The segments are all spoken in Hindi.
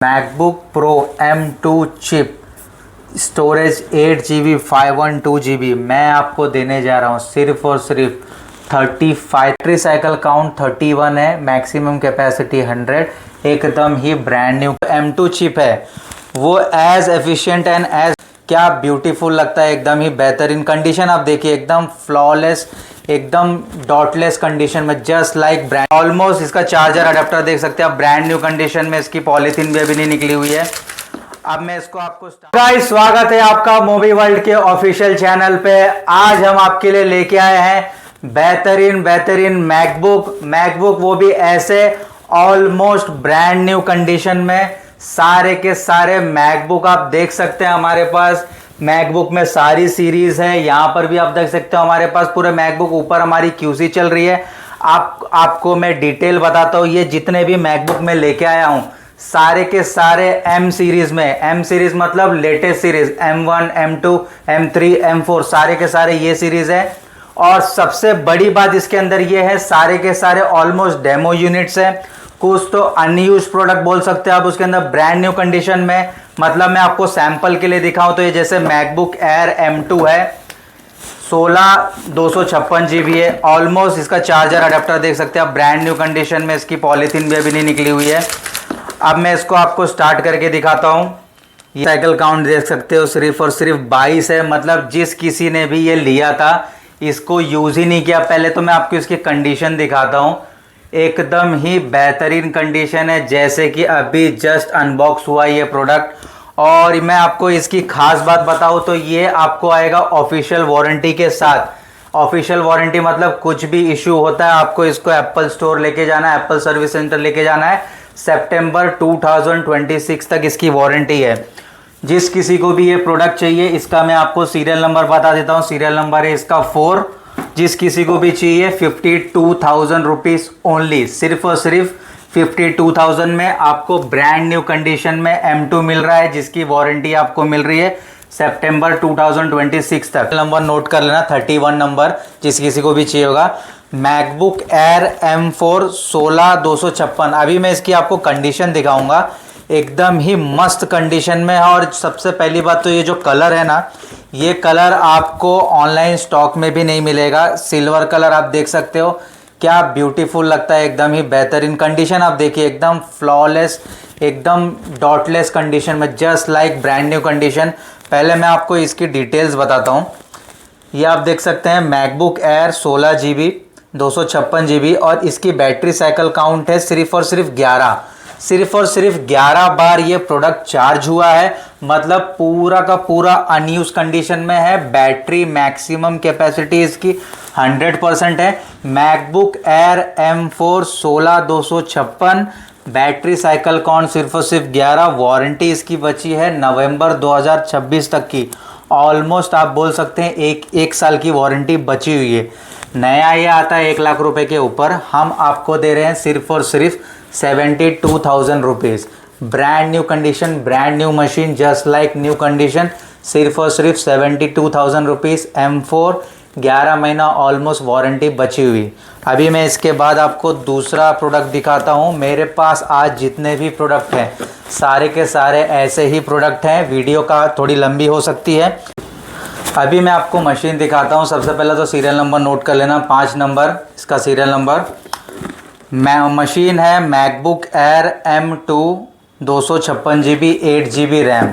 MacBook pro M2 chip storage 8 GB 512 GB मैं आपको देने जा रहा हूँ सिर्फ और सिर्फ 35। बैटरी साइकिल काउंट 31 है, मैक्सिमम कैपेसिटी 100, एकदम ही ब्रांड न्यू M2 चिप है। वो एज एफिशिएंट एंड एज क्या ब्यूटीफुल लगता है, एकदम ही बेहतरीन कंडीशन। आप देखिए एकदम फ्लॉलेस, एकदम डॉटलेस कंडीशन में, जस्ट लाइक ब्रांड। ऑलमोस्ट इसका चार्जर अडेप्टर देख सकते हैं आप, ब्रांड न्यू कंडीशन में। इसकी पॉलीथीन भी अभी नहीं निकली हुई है। अब मैं इसको आपको गाइस, स्वागत है आपका मूवी वर्ल्ड के ऑफिशियल चैनल पे। आज हम आपके लिए लेके आए हैं बेहतरीन मैकबुक, वो भी ऐसे ऑलमोस्ट ब्रांड न्यू कंडीशन में। सारे के सारे मैकबुक आप देख सकते हैं हमारे पास। मैकबुक में सारी सीरीज है, यहाँ पर भी आप देख सकते हो हमारे पास पूरे मैकबुक। ऊपर हमारी क्यूसी चल रही है। आपको मैं डिटेल बताता हूँ। ये जितने भी मैकबुक में लेके आया हूँ सारे के सारे M सीरीज में, M सीरीज मतलब latest series, M1 M2 M3 M4 सारे के सारे ये सीरीज है। और सबसे बड़ी बात इसके अंदर ये है, सारे के सारे ऑलमोस्ट डेमो यूनिट्स है। कुछ तो अनयूज प्रोडक्ट बोल सकते हैं आप उसके अंदर, ब्रांड न्यू कंडीशन में। मतलब मैं आपको सैंपल के लिए दिखाऊं तो ये जैसे मैकबुक एयर M2 है, 16 GB है। ऑलमोस्ट इसका चार्जर अडेप्टर देख सकते हैं आप, ब्रांड न्यू कंडीशन में। इसकी पॉलीथीन भी अभी नहीं निकली हुई है। अब मैं इसको आपको स्टार्ट करके दिखाता हूँ। ये साइकिल काउंट देख सकते हो, सिर्फ और सिर्फ 22 है। मतलब जिस किसी ने भी ये लिया था इसको यूज़ ही नहीं किया। पहले तो मैं आपको इसकी कंडीशन दिखाता हूँ। एकदम ही बेहतरीन कंडीशन है, जैसे कि अभी जस्ट अनबॉक्स हुआ ये प्रोडक्ट। और मैं आपको इसकी खास बात बताऊँ तो ये आपको आएगा ऑफिशियल वारंटी के साथ। ऑफिशियल वारंटी मतलब कुछ भी इशू होता है आपको इसको एप्पल स्टोर लेके जाना है, एप्पल सर्विस सेंटर लेके जाना है। सितंबर 2026 तक इसकी वारंटी है। जिस किसी को भी ये प्रोडक्ट चाहिए, इसका मैं आपको सीरियल नंबर बता देता हूँ। सीरियल नंबर है इसका 4। जिस किसी को भी चाहिए 52,000 रुपीज़ ओनली, सिर्फ और सिर्फ 52,000 में आपको ब्रांड न्यू कंडीशन में M2 मिल रहा है, जिसकी वारंटी आपको मिल रही है सितंबर 2026 तक। नंबर नोट कर लेना, 31 नंबर, जिस किसी को भी चाहिए होगा। MacBook air M4 16,256। अभी मैं इसकी आपको कंडीशन दिखाऊंगा, एकदम ही मस्त कंडीशन में है। और सबसे पहली बात तो ये जो कलर है ना, ये कलर आपको ऑनलाइन स्टॉक में भी नहीं मिलेगा। सिल्वर कलर आप देख सकते हो, क्या ब्यूटीफुल लगता है, एकदम ही बेहतरीन कंडीशन। आप देखिए एकदम फ्लॉलेस, एकदम डॉटलेस कंडीशन में, just like brand new condition. पहले मैं आपको इसकी डिटेल्स बताता हूँ। ये आप देख सकते हैं मैकबुक एयर 16 GB 256 GB, और इसकी बैटरी साइकिल काउंट है सिर्फ और सिर्फ 11। सिर्फ और सिर्फ 11 बार ये प्रोडक्ट चार्ज हुआ है। मतलब पूरा का पूरा अनयूज कंडीशन में है। बैटरी मैक्सिमम कैपेसिटी इसकी 100% है। MacBook air M4 16,256, battery cycle count सिर्फ और सिर्फ 11। वारंटी इसकी बची है नवंबर 2026 तक की। ऑलमोस्ट आप बोल सकते हैं एक साल की वारंटी बची हुई है। नया ये आता है 1 लाख रुपए के ऊपर, हम आपको दे रहे हैं सिर्फ और सिर्फ 72,000 rupees. Brand new condition, brand new machine, just like new condition, सिर्फ और सिर्फ 72,000 रुपीज़। M4 11 महीना ऑलमोस्ट वारंटी बची हुई। अभी मैं इसके बाद आपको दूसरा प्रोडक्ट दिखाता हूँ। मेरे पास आज जितने भी प्रोडक्ट हैं सारे के सारे ऐसे ही प्रोडक्ट हैं। वीडियो का थोड़ी लंबी हो सकती है। अभी मैं आपको मशीन दिखाता हूँ। सबसे पहले तो सीरियल नंबर नोट कर लेना, 5 नंबर इसका सीरियल नंबर। मशीन है MacBook Air M2 256 GB 8 GB RAM.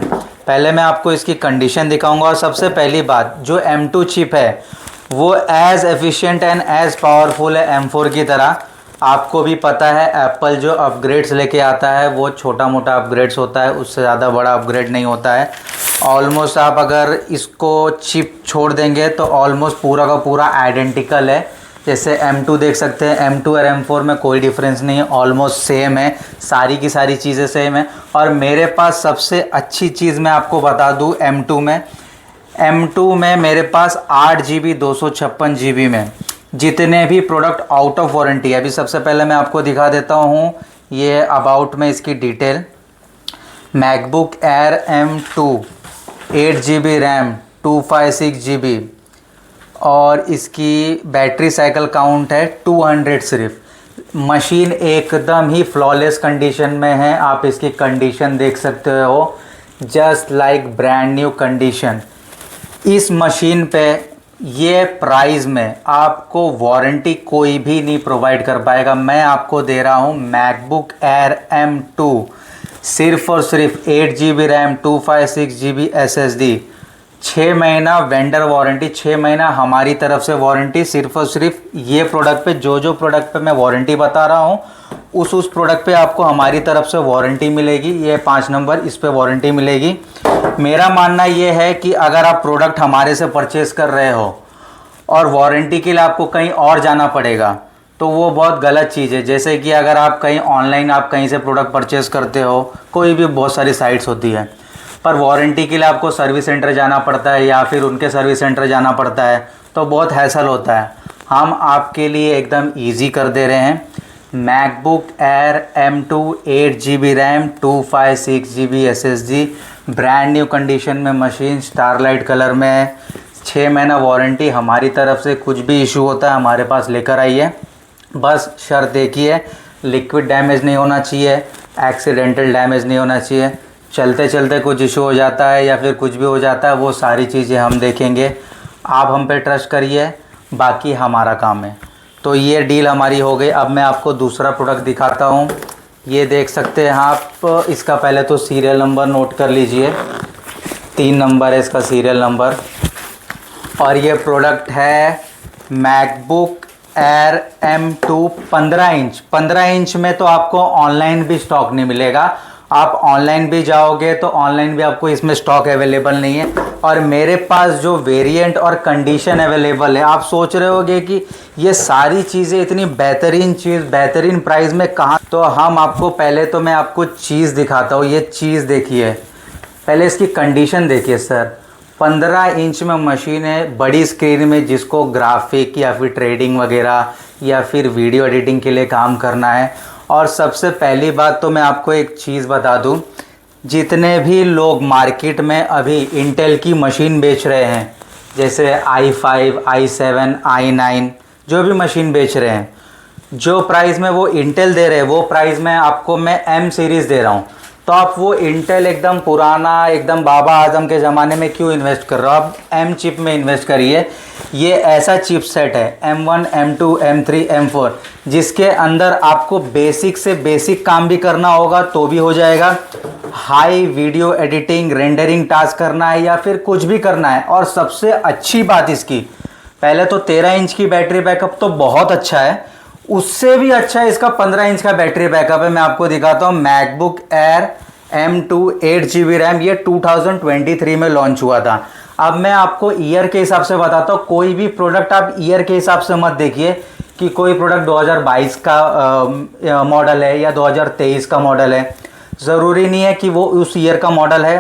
पहले मैं आपको इसकी कंडीशन दिखाऊंगा। और सबसे पहली बात, जो M2 चिप है वो as efficient and as powerful है M4 की तरह। आपको भी पता है एप्पल जो अपग्रेड्स लेके आता है वो छोटा मोटा अपग्रेड्स होता है, उससे ज़्यादा बड़ा अपग्रेड नहीं होता है। ऑलमोस्ट आप अगर इसको चिप छोड़ देंगे तो ऑलमोस्ट पूरा का पूरा आइडेंटिकल है। जैसे M2 देख सकते हैं, M2 और M4 में कोई डिफरेंस नहीं है, ऑलमोस्ट सेम है, सारी की सारी चीज़ें सेम है। और मेरे पास सबसे अच्छी चीज़ मैं आपको बता दूं, M2 में मेरे पास 8 GB 256 GB में जितने भी प्रोडक्ट आउट ऑफ वारंटी है। अभी सबसे पहले मैं आपको दिखा देता हूँ ये अबाउट में इसकी detail. MacBook Air M2 8 GB RAM 256 GB, और इसकी बैटरी साइकिल काउंट है 200 सिर्फ। मशीन एकदम ही फ्लॉलेस कंडीशन में है। आप इसकी कंडीशन देख सकते हो, just like brand new condition. इस मशीन पे ये प्राइस में आपको वारंटी कोई भी नहीं प्रोवाइड कर पाएगा। मैं आपको दे रहा हूँ मैकबुक एयर M2 सिर्फ और सिर्फ 8 GB रैम 256 GB SSD, 6 महीना वेंडर वारंटी, 6 महीना हमारी तरफ से वारंटी। सिर्फ और सिर्फ ये प्रोडक्ट पे, जो प्रोडक्ट पे मैं वारंटी बता रहा हूँ उस प्रोडक्ट पे आपको हमारी तरफ से वारंटी मिलेगी। ये 5 नंबर इस पे वारंटी मिलेगी। मेरा मानना ये है कि अगर आप प्रोडक्ट हमारे से परचेज़ कर रहे हो और वारंटी के लिए आपको कहीं और जाना पड़ेगा तो वो बहुत गलत चीज़ है। जैसे कि अगर आप कहीं ऑनलाइन आप कहीं से प्रोडक्ट परचेज़ करते हो, कोई भी बहुत सारी साइट्स होती है, पर वारंटी के लिए आपको सर्विस सेंटर जाना पड़ता है या फिर उनके सर्विस सेंटर जाना पड़ता है, तो बहुत हैसल होता है। हम आपके लिए एकदम ईजी कर दे रहे हैं। MacBook Air M2 8 GB RAM 256 GB SSD, brand new condition में मशीन, स्टारलाइट कलर में, 6 महीना वारंटी हमारी तरफ से। कुछ भी इशू होता है हमारे पास लेकर आइए। बस शर्त देखिए, लिक्विड डैमेज नहीं होना चाहिए, एक्सीडेंटल डैमेज नहीं होना चाहिए। चलते चलते कुछ इशू हो जाता है या फिर कुछ भी हो जाता है, वो सारी चीज़ें हम देखेंगे। आप हम पे ट्रस्ट करिए, बाकी हमारा काम है। तो ये डील हमारी हो गई। अब मैं आपको दूसरा प्रोडक्ट दिखाता हूँ। ये देख सकते हैं आप। इसका पहले तो सीरियल नंबर नोट कर लीजिए, 3 नंबर है इसका सीरियल नंबर। और ये प्रोडक्ट है MacBook Air M2 15 inch. 15 inch में तो आपको ऑनलाइन भी स्टॉक नहीं मिलेगा। आप ऑनलाइन भी जाओगे तो ऑनलाइन भी आपको इसमें स्टॉक अवेलेबल नहीं है। और मेरे पास जो वेरिएंट और कंडीशन अवेलेबल है, आप सोच रहे होगे कि ये सारी चीज़ें इतनी बेहतरीन चीज़ बेहतरीन प्राइस में कहाँ। तो हम आपको पहले तो मैं आपको चीज़ दिखाता हूँ। ये चीज़ देखिए, पहले इसकी कंडीशन देखिए सर। 15 इंच में मशीन है, बड़ी स्क्रीन में, जिसको ग्राफिक या फिर ट्रेडिंग वगैरह या फिर वीडियो एडिटिंग के लिए काम करना है। और सबसे पहली बात तो मैं आपको एक चीज़ बता दूं, जितने भी लोग मार्केट में अभी इंटेल की मशीन बेच रहे हैं, जैसे i5, i7, i9, जो भी मशीन बेच रहे हैं, जो प्राइस में वो इंटेल दे रहे हैं वो प्राइस में आपको मैं M सीरीज़ दे रहा हूँ। तो आप वो इंटेल एकदम पुराना, एकदम बाबा आजम के ज़माने में क्यों इन्वेस्ट कर रहे हो? आप M चिप में इन्वेस्ट करिए। ये ऐसा चिप सेट है M1, M2, M3, M4, जिसके अंदर आपको बेसिक से बेसिक काम भी करना होगा तो भी हो जाएगा। High video editing, rendering task करना है या फिर कुछ भी करना है। और सबसे अच्छी बात इसकी, पहले तो 13 इंच की बैटरी बैकअप तो बहुत अच्छा है, उससे भी अच्छा है इसका 15 इंच का बैटरी बैकअप है। मैं आपको दिखाता हूँ। MacBook Air M2 8 GB RAM, ये 2023 में लॉन्च हुआ था। अब मैं आपको ईयर के हिसाब से बताता हूँ। कोई भी प्रोडक्ट आप ईयर के हिसाब से मत देखिए कि कोई प्रोडक्ट 2022 का मॉडल है या 2023 का मॉडल है। ज़रूरी नहीं है कि वो उस ईयर का मॉडल है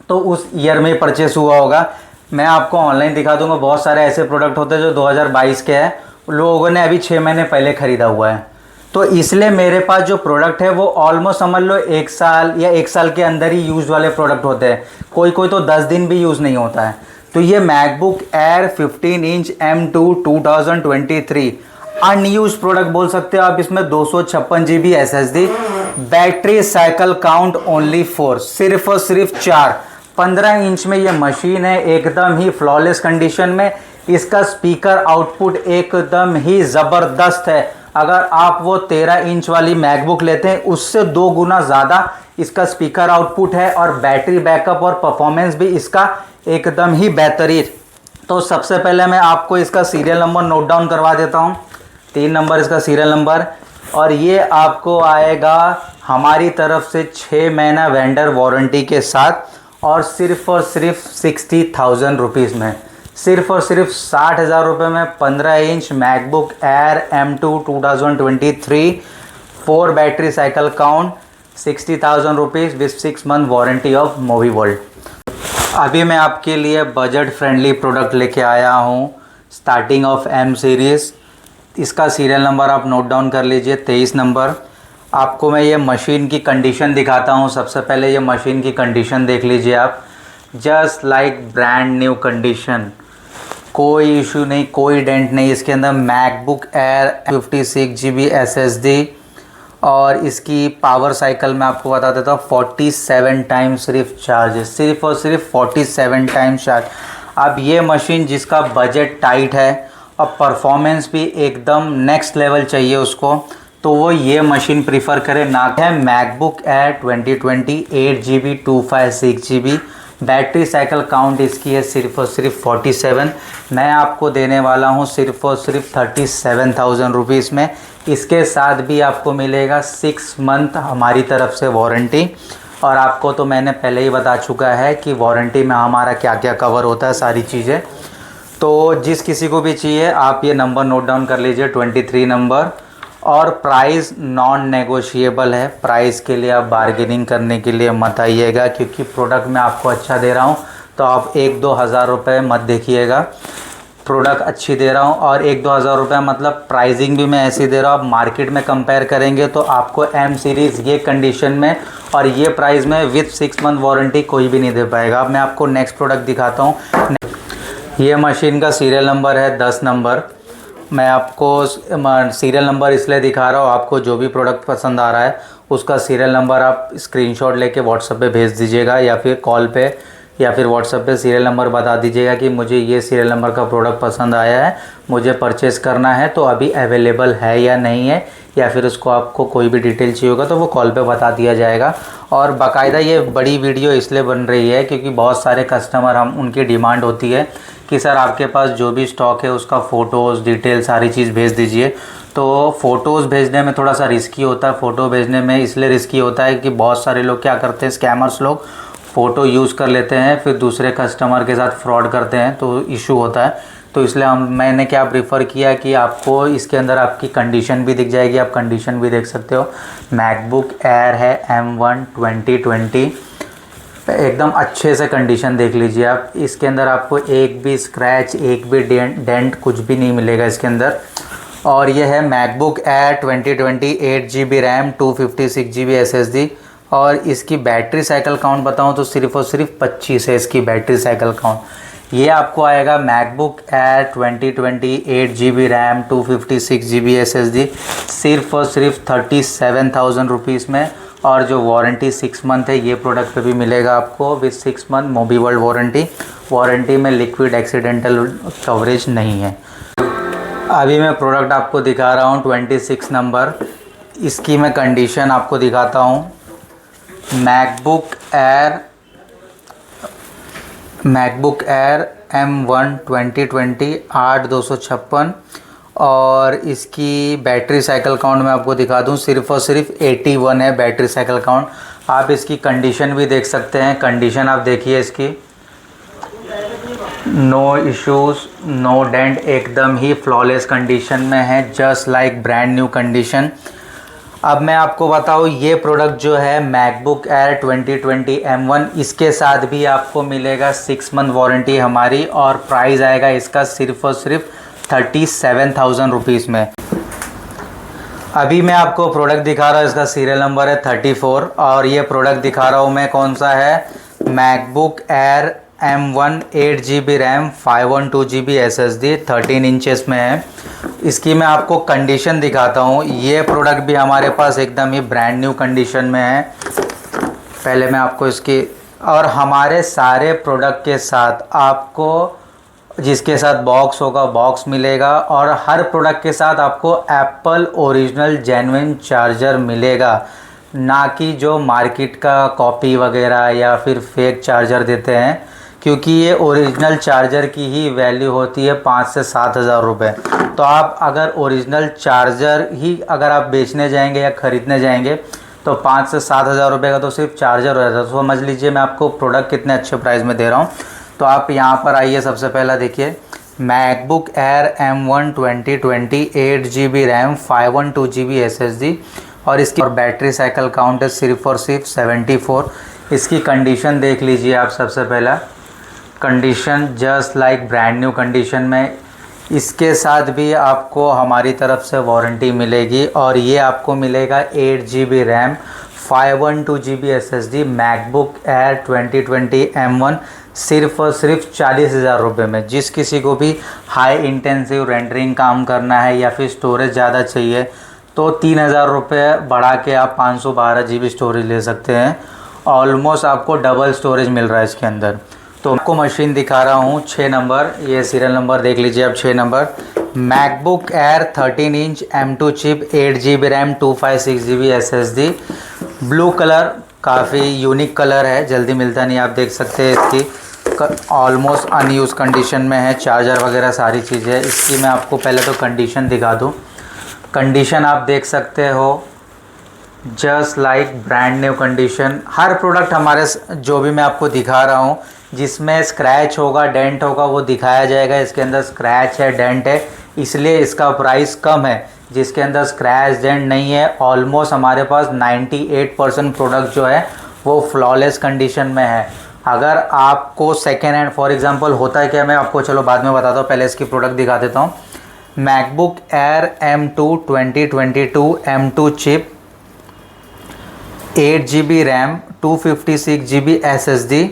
तो उस ईयर में परचेस हुआ होगा। मैं आपको ऑनलाइन दिखा दूंगा। बहुत सारे ऐसे प्रोडक्ट होते हैं जो 2022 के हैं, लोगों ने अभी 6 महीने पहले ख़रीदा हुआ है। तो इसलिए मेरे पास जो प्रोडक्ट है वो ऑलमोस्ट समझ लो 1 साल या 1 साल के अंदर ही यूज़ वाले प्रोडक्ट होते हैं। कोई कोई तो 10 दिन भी यूज़ नहीं होता है। तो ये MacBook air 15 inch M2 2023 unused product बोल सकते हो आप। इसमें 256 GB SSD, battery cycle count only 4, सिर्फ और सिर्फ 4। 15 इंच में ये मशीन है, एकदम ही फ्लॉलेस कंडीशन में। इसका स्पीकर आउटपुट एकदम ही ज़बरदस्त है। अगर आप वो 13 इंच वाली मैकबुक लेते हैं उससे 2 गुना ज़्यादा इसका स्पीकर आउटपुट है और बैटरी बैकअप और परफॉर्मेंस भी इसका एकदम ही बेहतरीन। तो सबसे पहले मैं आपको इसका सीरियल नंबर नोट डाउन करवा देता हूँ। 3 नंबर इसका सीरियल नंबर, और ये आपको आएगा हमारी तरफ से 6 महीना वेंडर वारंटी के साथ और सिर्फ 60,000 रुपीज़ में, सिर्फ और सिर्फ 60,000 रुपये में 15 inch MacBook Air M2 2023 4 battery cycle count, 60,000 rupees with 6 month warranty of movie world. अभी मैं आपके लिए बजट फ्रेंडली प्रोडक्ट लेके आया हूँ, स्टार्टिंग ऑफ M सीरीज़। इसका सीरियल नंबर आप नोट डाउन कर लीजिए, 23 नंबर। आपको मैं ये मशीन की कंडीशन दिखाता हूँ। सबसे पहले ये मशीन की कंडीशन देख लीजिए आप, just like brand new condition. कोई इशू नहीं, कोई डेंट नहीं। इसके अंदर मैकबुक एयर 56 GB SSD और इसकी पावर साइकिल मैं आपको बता देता हूँ 47 टाइम सिर्फ चार्ज है, सिर्फ और सिर्फ 47 टाइम चार्ज। अब ये मशीन जिसका बजट टाइट है और परफॉर्मेंस भी एकदम नेक्स्ट लेवल चाहिए उसको, तो वो ये मशीन प्रीफर करे ना। है MacBook air 2020 8GB 256 GB। Battery cycle count इसकी है सिर्फ और सिर्फ 47। मैं आपको देने वाला हूँ सिर्फ और सिर्फ 37,000 रुपीज़ में। इसके साथ भी आपको मिलेगा 6 मंथ हमारी तरफ से वारंटी। और आपको तो मैंने पहले ही बता चुका है कि वारंटी में हमारा क्या क्या कवर होता है, सारी चीज़ें। तो जिस किसी को भी चाहिए आप ये नंबर नोट डाउन कर लीजिए, 23 नंबर। और प्राइस नॉन नेगोशिएबल है, प्राइस के लिए आप बार्गेनिंग करने के लिए मत आइएगा, क्योंकि प्रोडक्ट मैं आपको अच्छा दे रहा हूँ तो आप 1-2 हज़ार रुपये मत देखिएगा। प्रोडक्ट अच्छी दे रहा हूँ और 1-2 हज़ार रुपये मतलब प्राइसिंग भी मैं ऐसी दे रहा हूँ। आप मार्केट में कंपेयर करेंगे तो आपको M सीरीज़ ये कंडीशन में और ये प्राइस में विथ 6 मंथ वारंटी कोई भी नहीं दे पाएगा। अब मैं आपको नेक्स्ट प्रोडक्ट दिखाता हूँ। ये मशीन का सीरियल नंबर है 10 नंबर। मैं आपको सीरियल नंबर इसलिए दिखा रहा हूँ, आपको जो भी प्रोडक्ट पसंद आ रहा है उसका सीरियल नंबर आप स्क्रीनशॉट लेके व्हाट्सएप पे भेज दीजिएगा, या फिर कॉल पे या फिर व्हाट्सएप पे सीरियल नंबर बता दीजिएगा कि मुझे ये सीरियल नंबर का प्रोडक्ट पसंद आया है, मुझे परचेज़ करना है, तो अभी अवेलेबल है या नहीं है, या फिर उसको आपको कोई भी डिटेल चाहिए होगा तो वो कॉल पे बता दिया जाएगा। और बाकायदा ये बड़ी वीडियो इसलिए बन रही है क्योंकि बहुत सारे कस्टमर हम उनकी डिमांड होती है कि सर आपके पास जो भी स्टॉक है उसका फ़ोटोज़ डिटेल सारी चीज़ भेज दीजिए। तो फ़ोटोज़ भेजने में थोड़ा सा रिस्की होता है। फ़ोटो भेजने में इसलिए रिस्की होता है कि बहुत सारे लोग क्या करते हैं, स्कैमर्स लोग फ़ोटो यूज़ कर लेते हैं, फिर दूसरे कस्टमर के साथ फ्रॉड करते हैं, तो इशू होता है। तो इसलिए मैंने क्या प्रीफ़र किया कि आपको इसके अंदर आपकी कंडीशन भी दिख जाएगी, आप कंडीशन भी देख सकते हो। मैकबुक एयर है M1 2020, एकदम अच्छे से कंडीशन देख लीजिए आप। इसके अंदर आपको एक भी स्क्रैच, एक भी डेंट कुछ भी नहीं मिलेगा इसके अंदर। और ये है MacBook air 2020 8GB RAM 256 GB SSD। और इसकी बैटरी साइकिल काउंट बताऊं तो सिर्फ और सिर्फ 25 है इसकी बैटरी साइकिल काउंट। ये आपको आएगा MacBook air 2020 8GB RAM 256 GB SSD सिर्फ और सिर्फ 37,000 रुपीज़ में। और जो वारंटी 6 मंथ है ये प्रोडक्ट पे भी मिलेगा आपको with 6 month Mobi World warranty. Warranty में लिक्विड एक्सीडेंटल कवरेज नहीं है। अभी मैं प्रोडक्ट आपको दिखा रहा हूँ 26 नंबर। इसकी मैं कंडीशन आपको दिखाता हूँ। मैकबुक एयर M1 2020 8256 और इसकी बैटरी साइकिल काउंट मैं आपको दिखा दूं, सिर्फ और सिर्फ 81 है बैटरी साइकिल काउंट। आप इसकी कंडीशन भी देख सकते हैं, कंडीशन आप देखिए इसकी, नो इश्यूज़ नो डेंट, एकदम ही फ्लॉलेस कंडीशन में है, just like brand new condition. अब मैं आपको बताऊँ ये प्रोडक्ट जो है मैकबुक एयर 2020 M1, इसके साथ भी आपको मिलेगा 6 मंथ वारंटी हमारी और प्राइस आएगा इसका सिर्फ और सिर्फ 37,000 रुपीज़ में। अभी मैं आपको प्रोडक्ट दिखा रहा हूँ, इसका सीरियल नंबर है 34 और ये प्रोडक्ट दिखा रहा हूँ मैं कौन सा है, MacBook air M1 8GB RAM 512 GB SSD 13 inches में है। इसकी मैं आपको कंडीशन दिखाता हूँ। ये प्रोडक्ट भी हमारे पास एकदम ही ब्रांड न्यू कंडीशन में है। पहले मैं आपको इसकी, और हमारे सारे प्रोडक्ट के साथ आपको जिसके साथ बॉक्स होगा बॉक्स मिलेगा और हर प्रोडक्ट के साथ आपको एप्पल ओरिजिनल जेन्युइन चार्जर मिलेगा, ना कि जो मार्केट का कॉपी वगैरह या फिर फेक चार्जर देते हैं, क्योंकि ये ओरिजिनल चार्जर की ही वैल्यू होती है 5 से 7 हज़ार रुपये। तो आप अगर ओरिजिनल चार्जर ही अगर आप बेचने जाएंगे या ख़रीदने जाएंगे तो 5 से 7 हज़ार रुपये का तो सिर्फ चार्जर हो जाता है। तो समझ लीजिए मैं आपको प्रोडक्ट कितने अच्छे प्राइस में दे रहा हूँ। तो आप यहाँ पर आइए, सबसे पहला देखिए MacBook air M1 2020 8GB RAM 512 GB SSD और इसकी और बैटरी साइकिल काउंट है सिर्फ और सिर्फ 74। इसकी कंडीशन देख लीजिए आप। सबसे पहला condition just like brand new condition में। इसके साथ भी आपको हमारी तरफ से वारंटी मिलेगी और ये आपको मिलेगा 8GB RAM 512 GB SSD MacBook air 2020 M1 सिर्फ और सिर्फ 40,000 रुपये में। जिस किसी को भी हाई इंटेंसिव रेंडरिंग काम करना है या फिर स्टोरेज ज़्यादा चाहिए तो 3,000 रुपये बढ़ा के आप 512 GB स्टोरेज ले सकते हैं। ऑलमोस्ट आपको डबल स्टोरेज मिल रहा है इसके अंदर। तो आपको मशीन दिखा रहा हूँ 6 नंबर, ये सीरियल नंबर देख लीजिए आप 6 number. MacBook air 13 inch M2 chip 8 GB RAM 256 GB SSD blue colour, काफ़ी यूनिक कलर है, जल्दी मिलता नहीं, आप देख सकते हैं। इसकी ऑलमोस्ट अनयूज़ कंडीशन में है, चार्जर वगैरह सारी चीज़ें। इसकी मैं आपको पहले तो कंडीशन दिखा दूँ। कंडीशन आप देख सकते हो just like brand new condition. हर प्रोडक्ट हमारे जो भी मैं आपको दिखा रहा हूँ जिसमें स्क्रैच होगा डेंट होगा वो दिखाया जाएगा। इसके अंदर स्क्रैच है डेंट है इसलिए इसका प्राइस कम है। जिसके अंदर स्क्रैच डेंट नहीं है ऑलमोस्ट हमारे पास 98% प्रोडक्ट जो है वो फ्लॉलेस कंडीशन में है। अगर आपको सेकेंड हैंड फॉर एग्जांपल होता है क्या, मैं आपको चलो बाद में बताता हूँ, पहले इसकी प्रोडक्ट दिखा देता हूँ। MacBook Air M2 2022 M2 chip 8 GB RAM 256 GB SSD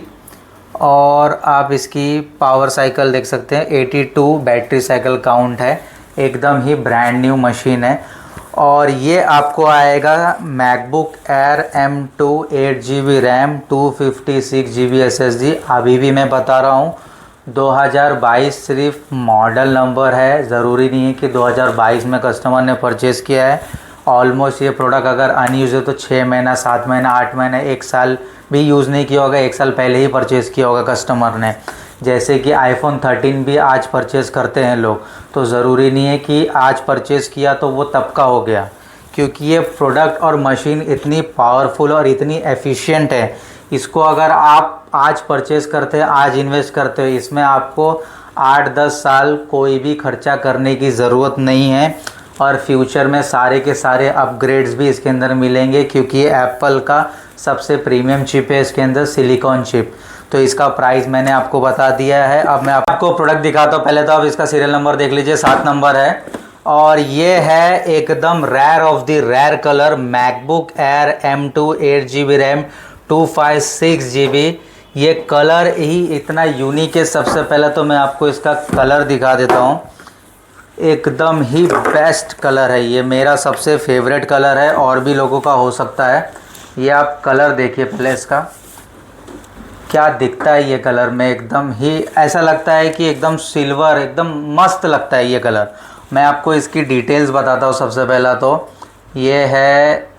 और आप इसकी पावर साइकिल देख सकते हैं 82 बैटरी साइकिल काउंट है। एकदम ही ब्रांड न्यू मशीन है। और ये आपको आएगा MacBook Air M2 8 GB RAM 256 GB SSD। अभी भी मैं बता रहा हूँ 2022 सिर्फ मॉडल नंबर है, ज़रूरी नहीं है कि 2022 में कस्टमर ने परचेज़ किया है। ऑलमोस्ट ये प्रोडक्ट अगर अनयूज है तो 6 महीना 7 महीना 8 महीना 1 साल भी यूज़ नहीं किया होगा, 1 साल पहले ही परचेज़ किया होगा कस्टमर ने। जैसे कि iPhone 13 भी आज परचेज़ करते हैं लोग, तो ज़रूरी नहीं है कि आज परचेज़ किया तो वो तब का हो गया, क्योंकि ये प्रोडक्ट और मशीन इतनी पावरफुल और इतनी एफिशिएंट है। इसको अगर आप आज परचेज़ करते हैं, आज इन्वेस्ट करते हो, इसमें आपको 8-10 साल कोई भी खर्चा करने की ज़रूरत नहीं है। और फ्यूचर में सारे के सारे अपग्रेड्स भी इसके अंदर मिलेंगे, क्योंकि ये एप्पल का सबसे प्रीमियम चिप है, इसके अंदर सिलिकॉन चिप। तो इसका प्राइस मैंने आपको बता दिया है। अब मैं आपको प्रोडक्ट दिखाता हूँ। पहले तो आप इसका सीरियल नंबर देख लीजिए, 7 नंबर है। और ये है एकदम rare of the rare colour MacBook Air M2 8 GB RAM 256 GB। ये कलर ही इतना यूनिक है। सबसे पहले तो मैं आपको इसका कलर दिखा देता हूँ। एकदम ही बेस्ट कलर है, ये मेरा सबसे फेवरेट कलर है, और भी लोगों का हो सकता है। ये आप कलर देखिए पहले, इसका क्या दिखता है ये कलर में, एकदम ही ऐसा लगता है कि एकदम सिल्वर, एकदम मस्त लगता है ये कलर। मैं आपको इसकी डिटेल्स बताता हूँ। सबसे पहला तो ये है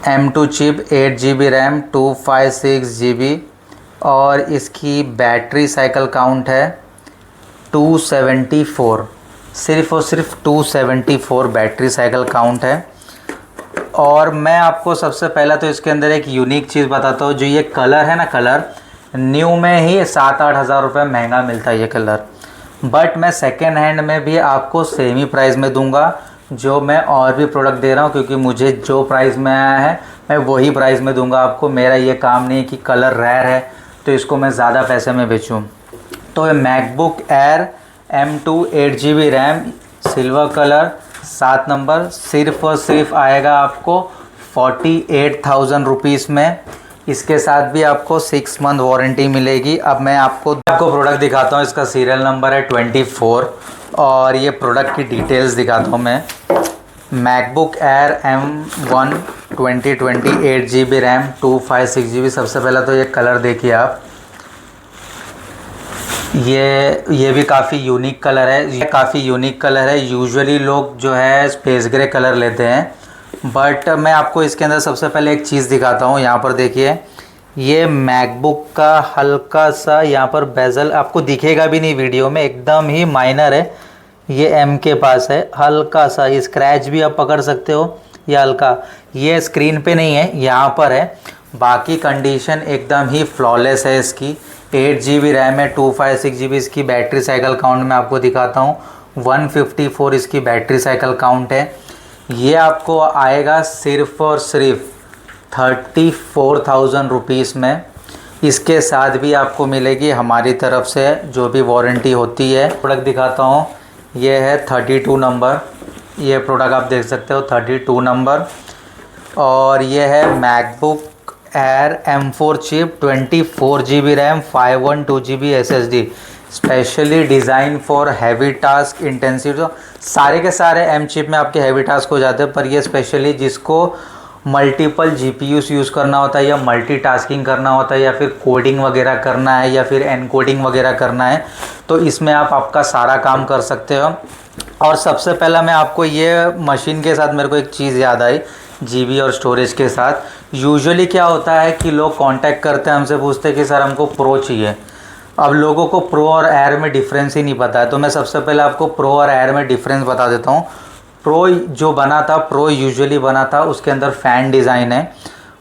M2 chip 8 GB RAM 256 GB और इसकी बैटरी साइकिल काउंट है 274, सिर्फ और सिर्फ 274 बैटरी साइकिल काउंट है। और मैं आपको सबसे पहला तो इसके अंदर एक यूनिक चीज़ बताता हूँ। जो ये कलर है ना, कलर न्यू में ही 7-8 हज़ार रुपये महंगा मिलता है ये कलर, बट मैं सेकेंड हैंड में भी आपको सेम ही प्राइस में दूंगा जो मैं और भी प्रोडक्ट दे रहा हूँ, क्योंकि मुझे जो प्राइस में आया है मैं वही प्राइस में दूंगा आपको। मेरा ये काम नहीं कि कलर रेयर है तो इसको मैं ज़्यादा पैसे में बेचूँ। तो ये MacBook Air M2 8 GB RAM silver colour 7 number सिर्फ और सिर्फ आएगा आपको 48,000 रुपीज़ में। इसके साथ भी आपको 6 मंथ वारंटी मिलेगी। अब मैं आपको प्रोडक्ट दिखाता हूँ। इसका सीरियल नंबर है 24 और ये प्रोडक्ट की डिटेल्स दिखाता हूँ मैं। MacBook air M1 2020 8 GB RAM 256 GB। सबसे पहला तो ये कलर देखिए आप, ये भी काफ़ी यूनिक कलर है। ये काफ़ी यूनिक कलर है। यूजुअली लोग जो है स्पेस ग्रे कलर लेते हैं, बट मैं आपको इसके अंदर सबसे पहले एक चीज़ दिखाता हूँ। यहाँ पर देखिए, ये मैकबुक का हल्का सा यहाँ पर बेजल आपको दिखेगा भी नहीं वीडियो में, एकदम ही माइनर है। ये M के पास है, हल्का सा ये स्क्रैच भी आप पकड़ सकते हो, ये हल्का, ये स्क्रीन पे नहीं है, यहाँ पर है। बाकी कंडीशन एकदम ही फ्लॉलेस है। इसकी 8 GB रैम है, 256 GB इसकी बैटरी साइकिल काउंट मैं आपको दिखाता हूँ, 154 इसकी बैटरी साइकिल काउंट है। ये आपको आएगा सिर्फ और सिर्फ 34,000 रुपीज़ में। इसके साथ भी आपको मिलेगी हमारी तरफ से जो भी वारंटी होती है। प्रोडक्ट दिखाता हूँ, ये है 32 नंबर। ये प्रोडक्ट आप देख सकते हो 32 नंबर। और ये है MacBook air M4 chip 24 GB RAM 512 GB SSD, specially design for heavy task intensive. तो सारे के सारे M चिप में आपके हैवी टास्क हो जाते हैं, पर ये स्पेशली जिसको मल्टीपल GPUs यूज़ करना होता है या मल्टीटास्किंग करना होता है या फिर कोडिंग वगैरह करना है या फिर एनकोडिंग वगैरह करना है, तो इसमें आप आपका सारा काम कर सकते हो। और सबसे पहला मैं आपको ये मशीन के साथ मेरे को एक चीज़ याद आई, GB और स्टोरेज के साथ। यूजुअली क्या होता है कि लोग कांटेक्ट करते हैं हमसे, पूछते हैं कि सर हमको प्रो चाहिए। अब लोगों को प्रो और एयर में डिफरेंस ही नहीं पता है, तो मैं सबसे पहले आपको प्रो और एयर में डिफरेंस बता देता हूँ। प्रो जो बना था, प्रो यूजुअली बना था, उसके अंदर फ़ैन डिज़ाइन है।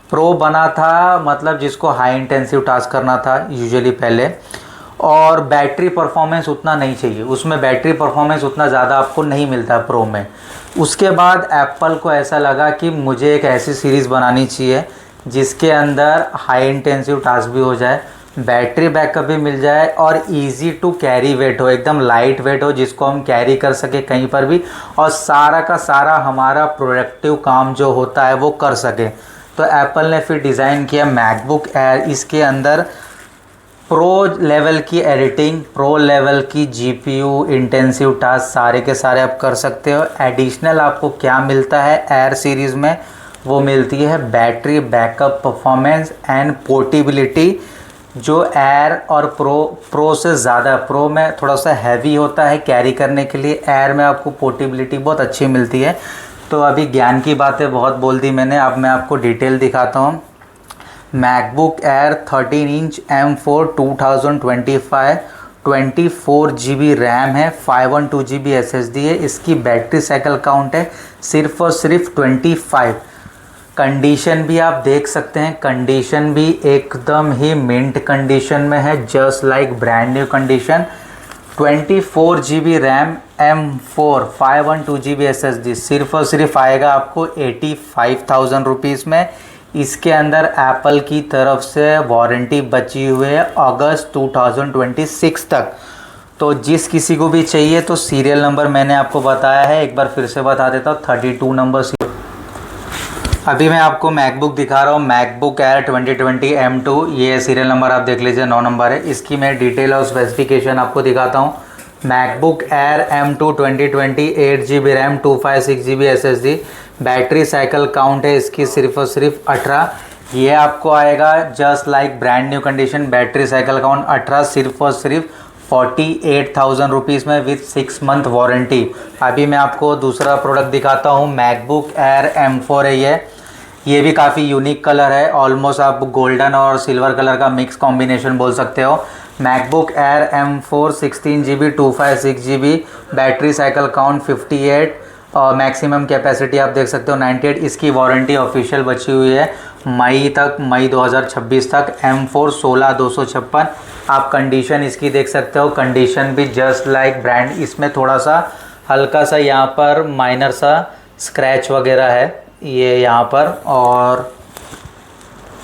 प्रो बना था मतलब जिसको हाई इंटेंसिव टास्क करना था यूजुअली पहले, और बैटरी परफॉर्मेंस उतना नहीं चाहिए उसमें, बैटरी परफॉर्मेंस उतना ज़्यादा आपको नहीं मिलता प्रो में। उसके बाद एप्पल को ऐसा लगा कि मुझे एक ऐसी सीरीज़ बनानी चाहिए जिसके अंदर हाई इंटेंसिव टास्क भी हो जाए, बैटरी बैकअप भी मिल जाए और इजी टू कैरी वेट हो, एकदम लाइट वेट हो जिसको हम कैरी कर सके कहीं पर भी, और सारा का सारा हमारा प्रोडक्टिव काम जो होता है वो कर सके। तो एप्पल ने फिर डिज़ाइन किया मैकबुक एयर। इसके अंदर प्रो लेवल की एडिटिंग, प्रो लेवल की GPU इंटेंसिव टास्क सारे के सारे आप कर सकते हो। एडिशनल आपको क्या मिलता है एयर सीरीज़ में, वो मिलती है battery backup performance and portability, जो एयर और प्रो से ज़्यादा, प्रो में थोड़ा सा हैवी होता है कैरी करने के लिए, एयर में आपको पोर्टेबिलिटी बहुत अच्छी मिलती है। तो अभी ज्ञान की बातें बहुत बोल दी मैंने, अब मैं आपको डिटेल दिखाता हूँ। MacBook air 13 inch M4 2025 24 GB RAM है, 512 GB SSD है। इसकी बैटरी साइकिल काउंट है सिर्फ और सिर्फ 25। कंडीशन भी आप देख सकते हैं, कंडीशन भी एकदम ही मिंट कंडीशन में है, just like brand new condition. 24 GB RAM M4 512 GB SSD सिर्फ और सिर्फ आएगा आपको 85,000 रुपीज़ में। इसके अंदर एप्पल की तरफ से वारंटी बची हुई है अगस्त 2026 तक। तो जिस किसी को भी चाहिए तो सीरियल नंबर मैंने आपको बताया है, एक बार फिर से बता देता हूँ, 32 नंबर। अभी मैं आपको मैकबुक दिखा रहा हूँ, मैकबुक एयर 2020 M2, ये सीरियल नंबर आप देख लीजिए 9 नंबर है। इसकी मैं डिटेल और स्पेसिफिकेशन आपको दिखाता हूँ। MacBook Air M2 2020 8 GB RAM 256 GB SSD, battery cycle count है इसकी सिर्फ और सिर्फ 18। ये आपको आएगा just like brand new condition, battery cycle count 18, सिर्फ और सिर्फ 48,000 रुपीज़ में विथ 6 मंथ वारंटी। अभी मैं आपको दूसरा प्रोडक्ट दिखाता हूँ, मैकबुक एयर M4 है ये भी काफ़ी यूनिक कलर है, ऑलमोस्ट आप गोल्डन और सिल्वर कलर का मिक्स कॉम्बिनेशन बोल सकते हो। MacBook air M4 16 GB 256 GB, battery cycle count 58 और मैक्सिमम कैपेसिटी आप देख सकते हो 98। इसकी वारंटी ऑफिशियल बची हुई है मई तक, मई 2026 तक। M4 16256। आप कंडीशन इसकी देख सकते हो, कंडीशन भी जस्ट लाइक ब्रांड। इसमें थोड़ा सा हल्का सा यहाँ पर माइनर सा स्क्रैच वगैरह है ये यहाँ पर, और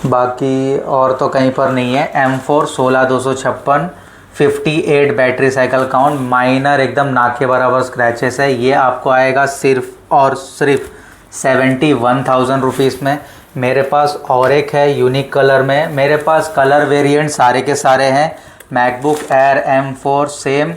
बाकी और तो कहीं पर नहीं है। M4 16256 58 battery cycle count, minor एकदम ना के बराबर स्क्रैचेस है। ये आपको आएगा सिर्फ और सिर्फ 71,000 रुपीज़ में। मेरे पास और एक है यूनिक कलर में, मेरे पास कलर वेरिएंट सारे के सारे हैं। मैकबुक एयर M4 सेम,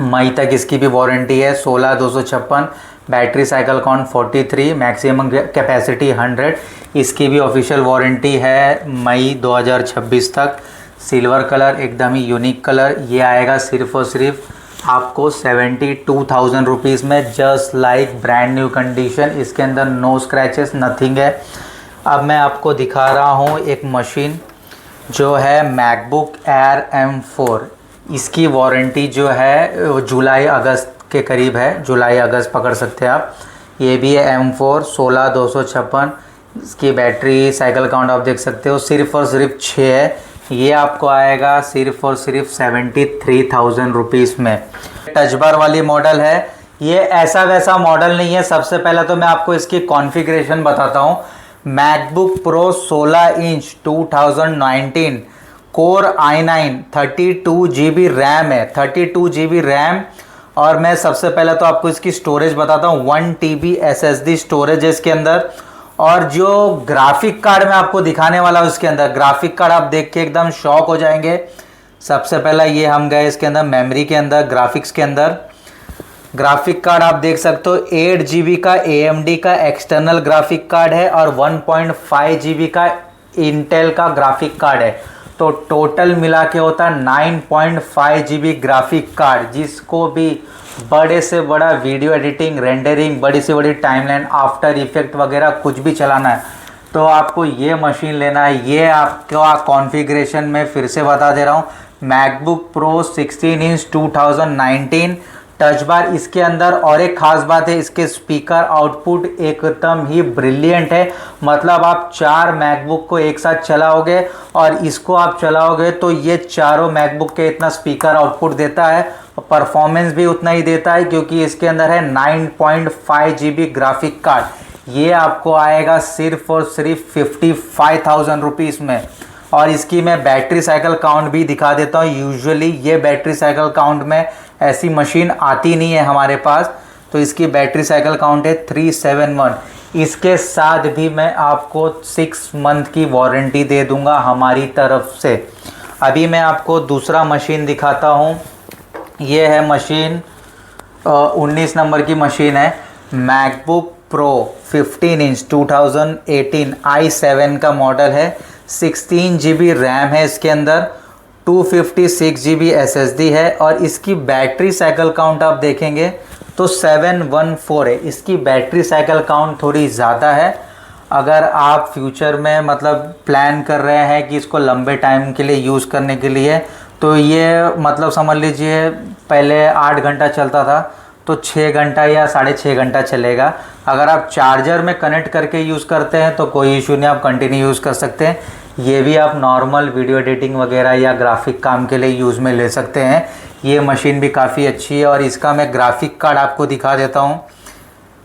मई तक इसकी भी वारंटी है 16256, battery cycle count 43, maximum capacity 100। इसकी भी ऑफिशियल वारंटी है मई 2026 तक। सिल्वर कलर एकदम ही यूनिक कलर, ये आएगा सिर्फ और सिर्फ आपको 72,000 रुपीज़ में, just like brand new condition. इसके अंदर नो स्क्रैचेस नथिंग है। अब मैं आपको दिखा रहा हूँ एक मशीन जो है मैकबुक एयर M4। इसकी वारंटी जो है जुलाई अगस्त के करीब है, जुलाई अगस्त पकड़ सकते हैं आप। ये भी है M4 16256। इसकी बैटरी साइकिल काउंट आप देख सकते हो सिर्फ और सिर्फ 6 है। ये आपको आएगा सिर्फ और सिर्फ 73,000 रुपीज़ में। टच बार वाली मॉडल है, ये ऐसा वैसा मॉडल नहीं है। सबसे पहले तो मैं आपको इसकी कॉन्फ़िगरेशन बताता हूँ। MacBook pro 16 inch 2019 core i9 32 GB RAM है, 32 GB रैम। और मैं सबसे पहले तो आपको इसकी स्टोरेज बताता हूँ, 1 TB SSD स्टोरेज है इसके अंदर, और जो ग्राफिक कार्ड मैं आपको दिखाने वाला हूँ इसके अंदर, ग्राफिक कार्ड आप देख के एकदम शॉक हो जाएंगे। सबसे पहला ये हम गए इसके अंदर मेमोरी के अंदर, ग्राफिक्स के अंदर। ग्राफिक कार्ड आप देख सकते हो 8 GB का AMD का एक्सटर्नल ग्राफिक कार्ड है और 1.5 GB का इंटेल का ग्राफिक कार्ड है। तो टोटल मिला के होता है 9.5 GB ग्राफिक कार्ड, जिसको भी बड़े से बड़ा वीडियो एडिटिंग, रेंडरिंग, बड़ी से बड़ी टाइमलाइन, आफ्टर इफेक्ट वगैरह कुछ भी चलाना है तो आपको ये मशीन लेना है। ये आपका कॉन्फ़िगरेशन में फिर से बता दे रहा हूँ, MacBook pro 16 inch 2019 touch bar इसके अंदर। और एक खास बात है, इसके स्पीकर आउटपुट एकदम ही ब्रिलियंट है। मतलब आप 4 मैकबुक को एक साथ चलाओगे और इसको आप चलाओगे तो ये चारों मैकबुक के इतना स्पीकर आउटपुट देता है, परफॉर्मेंस भी उतना ही देता है, क्योंकि इसके अंदर है 9.5 GB ग्राफिक कार्ड। ये आपको आएगा सिर्फ और सिर्फ 55,000 रुपीज़ में। और इसकी मैं बैटरी साइकिल काउंट भी दिखा देता हूँ। यूजुअली ये बैटरी साइकिल काउंट में ऐसी मशीन आती नहीं है हमारे पास, तो इसकी बैटरी साइकिल काउंट है 371। इसके साथ भी मैं आपको 6 मंथ की वारंटी दे दूंगा हमारी तरफ से। अभी मैं आपको दूसरा मशीन दिखाता हूँ। ये है मशीन 19 नंबर की मशीन है, मैकबुक प्रो 15 इंच 2018 i7 का मॉडल है। 16 GB रैम है इसके अंदर, 256 GB SSD है और इसकी बैटरी साइकिल काउंट आप देखेंगे तो 714 है। इसकी बैटरी साइकिल काउंट थोड़ी ज़्यादा है। अगर आप फ्यूचर में मतलब प्लान कर रहे हैं कि इसको लंबे टाइम के लिए यूज़ करने के लिए, तो ये मतलब समझ लीजिए पहले 8 घंटा चलता था तो 6 घंटा या 6.5 घंटा चलेगा। अगर आप चार्जर में कनेक्ट करके यूज़ करते हैं तो कोई इशू नहीं, आप कंटिन्यू यूज़ कर सकते हैं। ये भी आप नॉर्मल वीडियो एडिटिंग वगैरह या ग्राफिक काम के लिए यूज़ में ले सकते हैं। ये मशीन भी काफ़ी अच्छी है। और इसका मैं ग्राफिक कार्ड आपको दिखा देता हूँ।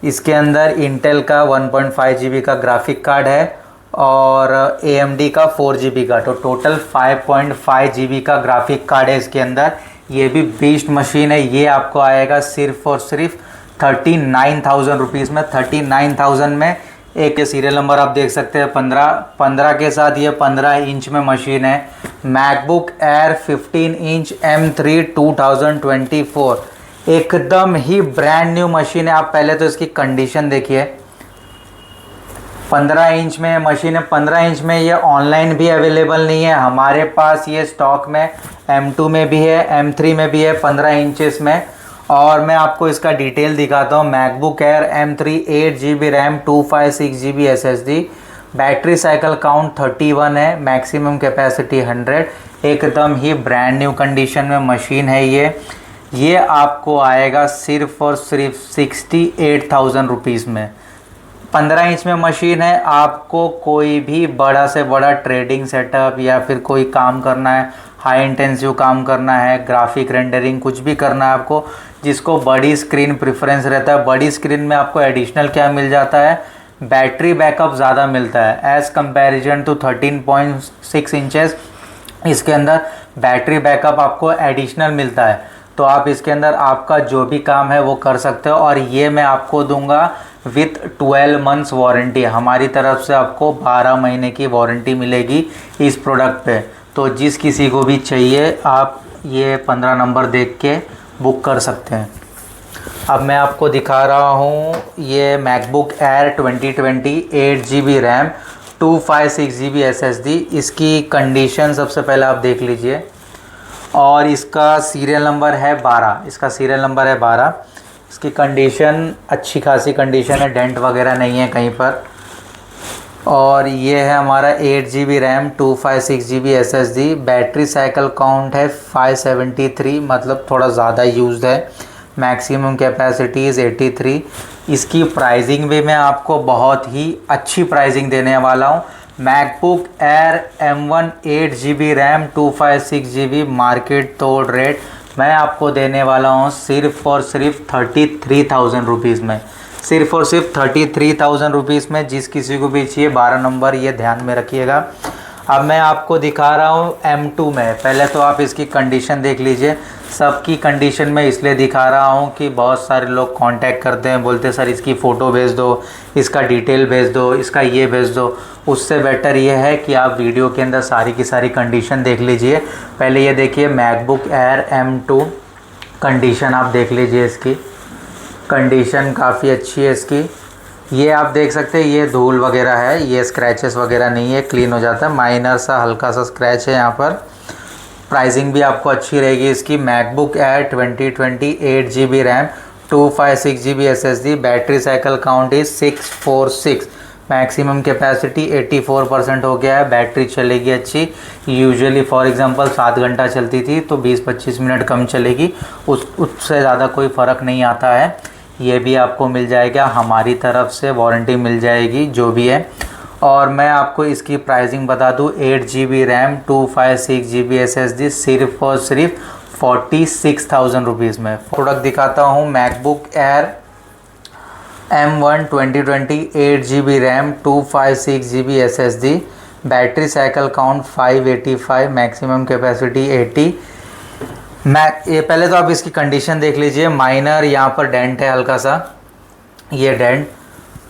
इसके अंदर इंटेल का 1.5 GB का ग्राफिक कार्ड है और AMD का 4 GB का, तो टोटल 5.5 GB का ग्राफिक कार्ड है इसके अंदर। ये भी बीस्ट मशीन है। ये आपको आएगा सिर्फ और सिर्फ 39,000 रुपीज़ में। 39,000 में एक सीरियल नंबर आप देख सकते हैं 15 के साथ ये 15 इंच में मशीन है। मैकबुक एयर 15 इंच M3 2024 एकदम ही ब्रांड न्यू मशीन है। आप पहले तो इसकी कंडीशन देखिए। 15 इंच में मशीन है। 15 इंच में ये ऑनलाइन भी अवेलेबल नहीं है, हमारे पास ये स्टॉक में M2 में भी है, M3 में भी है 15 इंचेस में। और मैं आपको इसका डिटेल दिखाता हूँ। MacBook air M3 8 GB RAM 256 GB SSD, battery cycle count 31 है, मैक्सिमम कैपेसिटी 100। एकदम ही ब्रांड न्यू कंडीशन में मशीन है ये आपको आएगा सिर्फ और सिर्फ 68,000 रुपीज़ में। 15 इंच में मशीन है। आपको कोई भी बड़ा से बड़ा ट्रेडिंग सेटअप या फिर कोई काम करना है, हाई इंटेंसिव काम करना है, ग्राफिक रेंडरिंग कुछ भी करना है आपको, जिसको बड़ी स्क्रीन प्रेफरेंस रहता है। बड़ी स्क्रीन में आपको एडिशनल क्या मिल जाता है, बैटरी बैकअप ज़्यादा मिलता है एज़ कंपैरिजन टू 13.6 इंचेस। इसके अंदर बैटरी बैकअप आपको एडिशनल मिलता है, तो आप इसके अंदर आपका जो भी काम है वो कर सकते हो। और ये मैं आपको दूंगा विथ 12 मंथ्स वारंटी। हमारी तरफ से आपको 12 महीने की वारंटी मिलेगी इस प्रोडक्ट पे। तो जिस किसी को भी चाहिए आप ये 15 नंबर देख के बुक कर सकते हैं। अब मैं आपको दिखा रहा हूँ ये MacBook air 2020 8 GB RAM 256 GB SSD। इसकी कंडीशन सबसे पहले आप देख लीजिए। और इसका सीरियल नंबर है 12। इसका सीरियल नंबर है 12। इसकी कंडीशन अच्छी खासी कंडीशन है, डेंट वगैरह नहीं है कहीं पर। और ये है हमारा 8 GB RAM 256 GB SSD। Battery cycle count है 573, मतलब थोड़ा ज़्यादा यूज्ड है। Maximum capacity is 83। इसकी प्राइसिंग भी मैं आपको बहुत ही अच्छी प्राइसिंग देने वाला हूँ। MacBook air M1 8 GB RAM 256 GB market तोड़ रेट मैं आपको देने वाला हूँ सिर्फ और सिर्फ 33,000 रुपीज़ में। सिर्फ और सिर्फ 33,000 रुपीज़ में। जिस किसी को भी चाहिए 12 नंबर ये ध्यान में रखिएगा। अब मैं आपको दिखा रहा हूँ M2 में। पहले तो आप इसकी कंडीशन देख लीजिए। सबकी कंडीशन में इसलिए दिखा रहा हूँ कि बहुत सारे लोग कांटेक्ट करते हैं, बोलते हैं सर इसकी फ़ोटो भेज दो, इसका डिटेल भेज दो, इसका ये भेज दो। उससे बेटर ये है कि आप वीडियो के अंदर सारी की सारी कंडीशन देख लीजिए। पहले ये देखिए मैकबुक एयर M2 कंडीशन आप देख लीजिए, इसकी कंडीशन काफ़ी अच्छी है इसकी। ये आप देख सकते हैं, ये धूल वगैरह है, ये स्क्रैचेस वगैरह नहीं है, क्लीन हो जाता है। माइनर सा हल्का सा स्क्रैच है यहाँ पर। प्राइसिंग भी आपको अच्छी रहेगी इसकी। MacBook air 2020 8GB RAM 256GB SSD, battery cycle count is 646, maximum capacity 84% हो गया है। बैटरी चलेगी अच्छी, यूजुअली फॉर एग्जांपल 7 घंटा चलती थी तो 20-25 मिनट कम चलेगी, उससे ज़्यादा कोई फ़र्क नहीं आता है। ये भी आपको मिल जाएगा, हमारी तरफ से वारंटी मिल जाएगी जो भी है। और मैं आपको इसकी प्राइसिंग बता दूँ, 8GB रैम 256GB SSD सिर्फ और सिर्फ 46,000 रुपीज़ में। प्रोडक्ट दिखाता हूँ, MacBook air M1 2020 8GB RAM 256GB SSD, battery cycle count 585, maximum capacity 80। ये पहले तो आप इसकी कंडीशन देख लीजिए। माइनर यहाँ पर डेंट है हल्का सा, ये डेंट,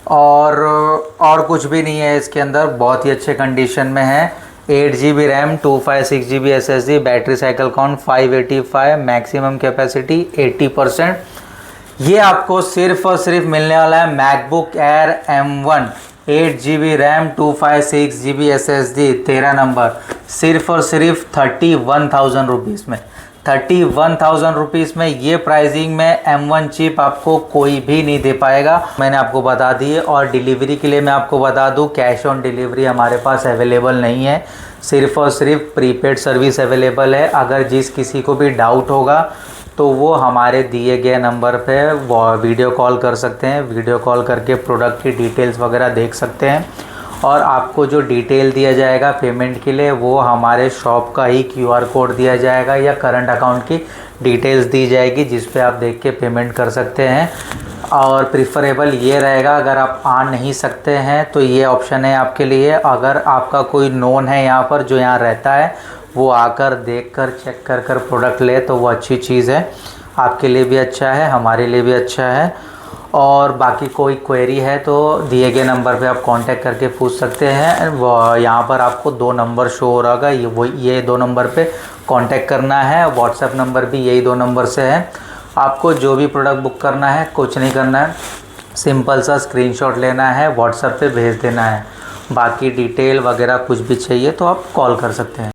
और कुछ भी नहीं है इसके अंदर, बहुत ही अच्छे कंडीशन में है। 8GB RAM 256GB SSD, battery cycle count 585, maximum capacity 80%। ये आपको सिर्फ और सिर्फ मिलने वाला है MacBook air M1 8GB RAM 256GB SSD 13 number, सिर्फ और सिर्फ 31,000 रुपीज़ में। 31,000 रुपीज़ में ये प्राइसिंग में M1 चिप आपको कोई भी नहीं दे पाएगा, मैंने आपको बता दी है। और डिलीवरी के लिए मैं आपको बता दूं, कैश ऑन डिलीवरी हमारे पास अवेलेबल नहीं है, सिर्फ और सिर्फ प्रीपेड सर्विस अवेलेबल है। अगर जिस किसी को भी डाउट होगा तो वो हमारे दिए गए नंबर पे वीडियो कॉल कर सकते हैं, वीडियो कॉल करके प्रोडक्ट की डिटेल्स वगैरह देख सकते हैं। और आपको जो डिटेल दिया जाएगा पेमेंट के लिए, वो हमारे शॉप का ही QR कोड दिया जाएगा या करंट अकाउंट की डिटेल्स दी जाएगी, जिस पे आप देख के पेमेंट कर सकते हैं। और प्रिफरेबल ये रहेगा, अगर आप आ नहीं सकते हैं तो ये ऑप्शन है आपके लिए, अगर आपका कोई नोन है यहाँ पर जो यहाँ रहता है, वो आकर देख कर चेक कर कर प्रोडक्ट ले तो वो अच्छी चीज़ है, आपके लिए भी अच्छा है, हमारे लिए भी अच्छा है। और बाकी कोई क्वेरी है तो दिए गए नंबर पे आप कांटेक्ट करके पूछ सकते हैं। यहाँ पर आपको 2 नंबर शो हो रहा होगा, ये 2 नंबर पे कांटेक्ट करना है। व्हाट्सएप नंबर भी यही 2 नंबर से है। आपको जो भी प्रोडक्ट बुक करना है, कुछ नहीं करना है, सिंपल सा स्क्रीनशॉट लेना है, व्हाट्सएप पे भेज देना है। बाकी डिटेल वगैरह कुछ भी चाहिए तो आप कॉल कर सकते हैं।